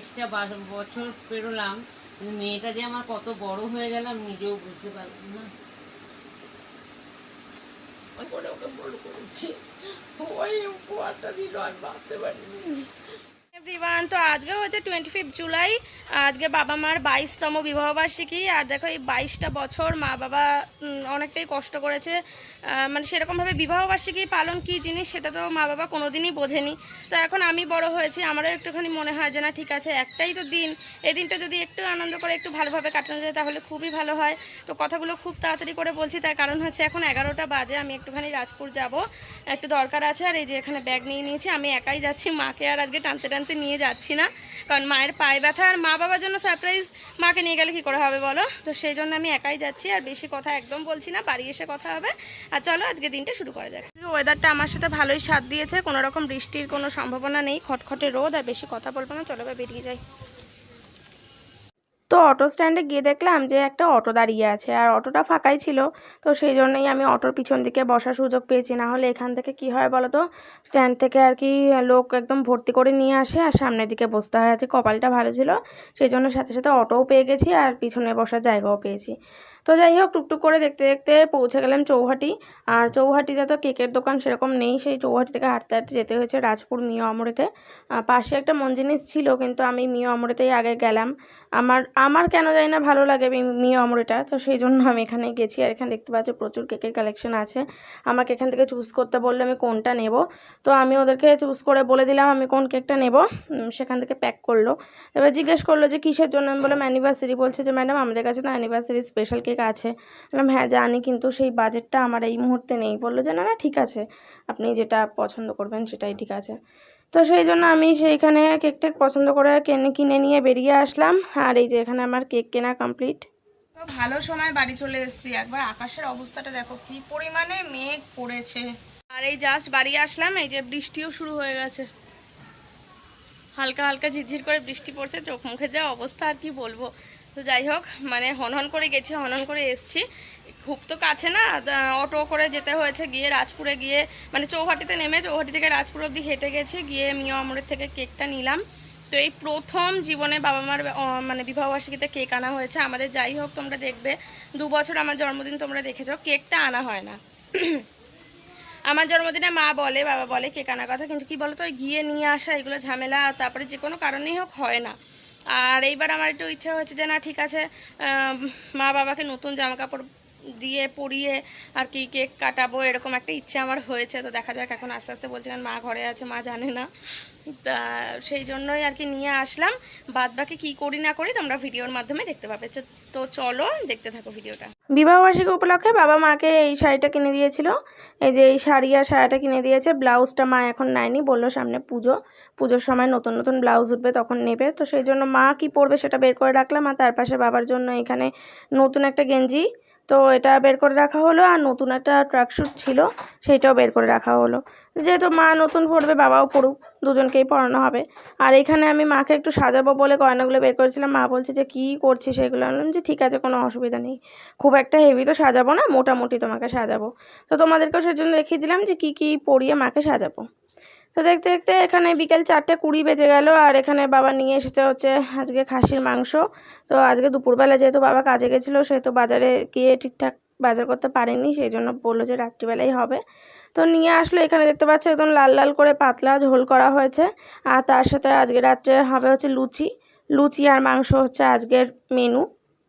22টা বছর পেরোলাম, কিন্তু মেয়েটা যে আমার কত বড় হয়ে গেলাম নিজেও বুঝতে পারলাম না। ওকে বড় করেছি, ওই উপহারটা দিল আর ভাবতে পারিনি। এভরিওয়ান, তো আজকে হচ্ছে 25 জুলাই। আজকে বাবা মার 22তম বিবাহবার্ষিকী। আর দেখো এই 22টা বছর মা বাবা অনেকটাই কষ্ট করেছে। মানে সেরকমভাবে বিবাহবার্ষিকী পালন কী জিনিস সেটা তো মা বাবা কোনোদিনই বোঝেনি। তো এখন আমি বড় হয়েছি, আমারও একটুখানি মনে হয় যে না ঠিক আছে, একটাই তো দিন, এই দিনটা যদি একটু আনন্দ করে একটু ভালোভাবে কাটানো যায় তাহলে খুবই ভালো হয়। তো কথাগুলো খুব তাড়াতাড়ি করে বলছি, তার কারণ হচ্ছে এখন 11টা বাজে, আমি একটুখানি রাজপুর যাব, একটু দরকার আছে। আর এই যে এখানে ব্যাগ নিয়ে নিয়েছি, আমি একাই যাচ্ছি, মাকে আর আজকে টানতে টানতে নিয়ে যাচ্ছি না, কারণ মায়ের পায়ে ব্যথা, আর মা বাবার জন্য সারপ্রাইজ মাকে নিয়ে গেলে কী করে হবে বলো। তো সেই জন্য আমি একাই যাচ্ছি, আর বেশি কথা একদম বলছি না, বাড়ি এসে কথা হবে। আর চলো আজকে দিনটা শুরু করা যাক। ওয়েদারটা আমার সাথে ভালোই সাথ দিয়েছে, কোনো রকম বৃষ্টির কোনো সম্ভাবনা নেই, খটখটে রোদ, আর বেশি কথা বলবো না, চলো এবার বেরিয়ে যাই। তো অটো স্ট্যান্ডে গিয়ে দেখলাম যে একটা অটো দাঁড়িয়ে আছে, আর অটোটা ফাঁকাই ছিল। তো সেই জন্যই আমি অটোর পিছন দিকে বসার সুযোগ পেয়েছি, না হলে এখান থেকে কি হয় বলো তো, স্ট্যান্ড থেকে আর কি লোক একদম ভর্তি করে নিয়ে আসে, আর সামনের দিকে বসতে হয়। আছে কপালটা ভালো ছিল, সেই জন্য সাথে সাথে অটোও পেয়ে গেছি আর পিছনে বসার জায়গাও পেয়েছি। তো যাই হোক, টুকটুক করে দেখতে দেখতে পৌঁছে গেলাম চৌহাটি। আর চৌহাটিতে তো কেকের দোকান সেরকম নেই, সেই চৌহাটি থেকে হাঁটতে হাঁটতে যেতে হয়েছে রাজপুর মিও আমরেতে। পাশে একটা মঞ্জিনিস ছিল, কিন্তু আমি মিও আমরেতেই আগে গেলাম। আমার আমার কেন জানি না ভালো লাগে মিও আমরেটা, তো সেই জন্য আমি এখানে গেছি। আর এখানে দেখতে পাচ্ছি প্রচুর কেকের কালেকশন আছে, আমাকে এখান থেকে চুজ করতে বললে আমি কোনটা নেব। তো আমি ওদেরকে চুজ করে বলে দিলাম আমি কোন কেকটা নেব। সেখান থেকে প্যাক করলো। এবার জিজ্ঞেস করলো যে কিসের জন্য, আমি বললাম অ্যানিভার্সারি। বলছে যে ম্যাডাম আমাদের কাছে না অ্যানিভার্সারি স্পেশাল কেক আছে। বললাম হ্যাঁ জানি, কিন্তু সেই বাজেটটা আমার এই মুহূর্তে নেই। বললো যে না না ঠিক আছে, আপনি যেটা পছন্দ করবেন সেটাই ঠিক আছে। তো সেই জন্য আমি সেইখানে কেক টেক পছন্দ করে কিনে নিয়ে বেরিয়ে আসলাম। আর এই যে এখানে আমার কেক কেনা কমপ্লিট। তো ভালো সময় বাড়ি চলে এসেছি, একবার আকাশের অবস্থাটা দেখো কি পরিমাণে মেঘ পড়েছে। আর এই জাস্ট বাড়ি আসলাম, এই যে বৃষ্টিও শুরু হয়ে গেছে, হালকা হালকা ঝিরঝির করে বৃষ্টি পড়ছে, চোখ মুখে যা অবস্থা আর কি বলবো। তো যাই হোক, মানে হনহন করে গেছি, হনহন করে এসছি। খুব তো কাছে না, অটো করে যেতে হয়েছে, গিয়ে রাজপুরে গিয়ে মানে চৌহাটিতে নেমে চৌহাটি থেকে রাজপুর অবধি হেঁটে গেছি, গিয়ে মিও আমরের থেকে কেকটা নিলাম। তো এই প্রথম জীবনে বাবা মার মানে বিবাহবার্ষিকীতে কেক আনা হয়েছে আমাদের। যাই হোক, তোমরা দেখবে 2 বছর আমার জন্মদিন তোমরা দেখেছো, কেকটা আনা হয় না। আমার জন্মদিনে মা বলে বাবা বলে কেক আনার কথা, কিন্তু কি বলতো ওই গিয়ে নিয়ে আসা এগুলো ঝামেলা, তারপরে যে কোনো কারণেই হোক হয় না। আর এইবার আমার একটু ইচ্ছা হয়েছে যে না ঠিক আছে, মা বাবাকে নতুন জামা কাপড় দিয়ে পরিয়ে আর কি কেক কাটাবো, এরকম একটা ইচ্ছে আমার হয়েছে। তো দেখা যাক, এখন আস্তে আস্তে বলছিলেন মা ঘরে আছে, মা জানে না, তা সেই জন্যই আর কি নিয়ে আসলাম। বাদ বাকি কী করি না করি তোমরা ভিডিওর মাধ্যমে দেখতে পাবে। তো চলো দেখতে থাকো ভিডিওটা। বিবাহবার্ষিকী উপলক্ষে বাবা মাকে এই শাড়িটা কিনে দিয়েছিল, এই যে এই শাড়ি আর শাড়িটা কিনে দিয়েছে। ব্লাউজটা মা এখন নেয়নি, বললো সামনে পুজোর সময় নতুন নতুন ব্লাউজ উঠবে তখন নেবে। তো সেই জন্য মা কি পরবে সেটা বের করে রাখলাম, আর তার পাশে বাবার জন্য এখানে নতুন একটা গেঞ্জি, তো এটা বের করে রাখা হলো। আর নতুন একটা ট্র্যাকস্যুট ছিল, সেইটাও বের করে রাখা হলো। যেহেতু মা নতুন পরবে বাবাও পড়ুক, দুজনকেই পরানো হবে। আর এখানে আমি মাকে একটু সাজাবো বলে গয়নাগুলো বের করেছিলাম। মা বলছে যে কী করছিস সেগুলো, বললাম যে ঠিক আছে কোনো অসুবিধা নেই, খুব একটা হেভি তো সাজাবো না, মোটামুটি তোমাকে সাজাবো। তো তোমাদেরকেও সেজন্য দেখিয়ে দিলাম যে কী কী পরিয়ে মাকে সাজাবো। তো দেখতে দেখতে এখানে বিকেল 4:20 বেজে গেল। আর এখানে বাবা নিয়ে এসেছে হচ্ছে আজকে খাসির মাংস। তো আজকে দুপুরবেলা যেহেতু বাবা কাজে গেছিলো, সেহেতু বাজারে গিয়ে ঠিকঠাক বাজার করতে পারেনি, সেই জন্য বললো যে রাত্রিবেলাই হবে। তো নিয়ে আসলো, এখানে দেখতে পাচ্ছ একদম লাল লাল করে পাতলা ঝোল করা হয়েছে। আর তার সাথে আজকে রাত্রে হবে হচ্ছে লুচি আর মাংস হচ্ছে আজকের মেনু,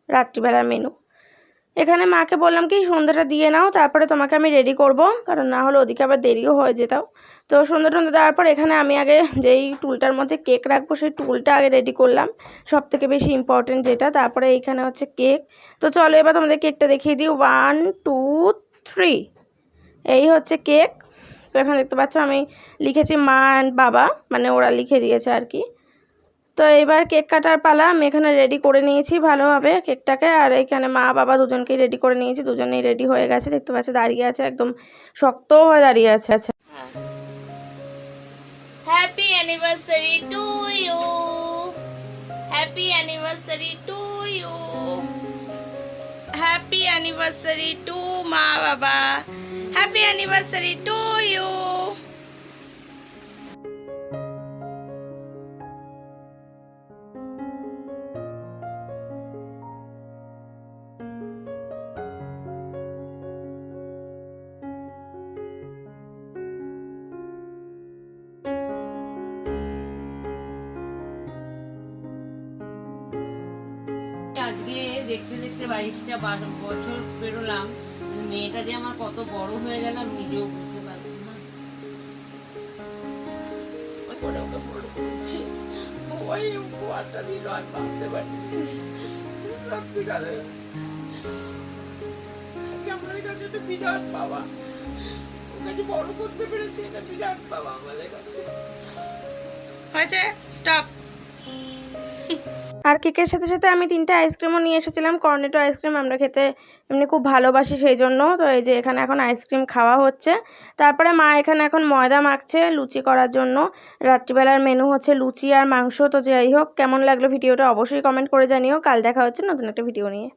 রাত্রিবেলার মেনু। এখানে মাকে বললাম কি সন্ধ্যাটা দিয়ে নাও, তারপরে তোমাকে আমি রেডি করব, কারণ না হলে ওদিকে আবার দেরিও হয়ে যেতাম। তো সন্ধ্যা দেওয়ার পর এখানে আমি আগে যেই টুলটার মধ্যে কেক রাখবো সেই টুলটা আগে রেডি করলাম, সব থেকে বেশি ইম্পর্টেন্ট যেটা। তারপরে এইখানে হচ্ছে কেক। তো চলো এবার তোমাদের কেকটা দেখিয়ে দিই। 1 2 3, এই হচ্ছে কেক। তো এখানে দেখতে পাচ্ছ আমি লিখেছি মা অ্যান্ড বাবা, মানে ওরা লিখে দিয়েছে আর কি। তো এবার কেক কাটার পালা, আমি এখানে রেডি করে নিয়েছি ভালোভাবে কেকটাকে। আর এখানে মা বাবা দুজনকেই রেডি করে নিয়েছি, দুজনেই রেডি হয়ে গেছে, দেখতে পাচ্ছে দাঁড়িয়ে আছে, একদম শক্ত হয়ে দাঁড়িয়ে আছে। আচ্ছা, happy anniversary to you, happy anniversary to you, happy anniversary to মা বাবা, হ্যাপি অ্যানিভার্সারি টু ইউ। দেখতে দেখতে 22টা বছর পেরোলাম, মেয়েটা যে আমার কত বড় হয়ে গেল আমি নিজেও বুঝতে পারছি না। ওকে বড় করেছি, ওই উপহারটা দিল আর ভাবতে পারিনি। সত্যিকারে আমাদের কাছে একটা বিরাট বাবা, ওকে যে বড় করতে পেরেছে এটা বিরাট বাবা আমাদের কাছে। হয়েছে, স্টপ। আর কেকের সাথে সাথে আমি 3টে আইসক্রিমও নিয়ে এসেছিলাম। কর্নেটো আইসক্রিম আমরা খেতে এমনি খুব ভালোবাসি, সেই জন্য। তো এই যে এখানে এখন আইসক্রিম খাওয়া হচ্ছে। তারপরে মা এখানে এখন ময়দা মাখছে লুচি করার জন্য। রাত্রিবেলার মেনু হচ্ছে লুচি আর মাংস। তো যাই হোক, কেমন লাগলো ভিডিওটা অবশ্যই কমেন্ট করে জানিও। কাল দেখা হচ্ছে নতুন একটা ভিডিও নিয়ে।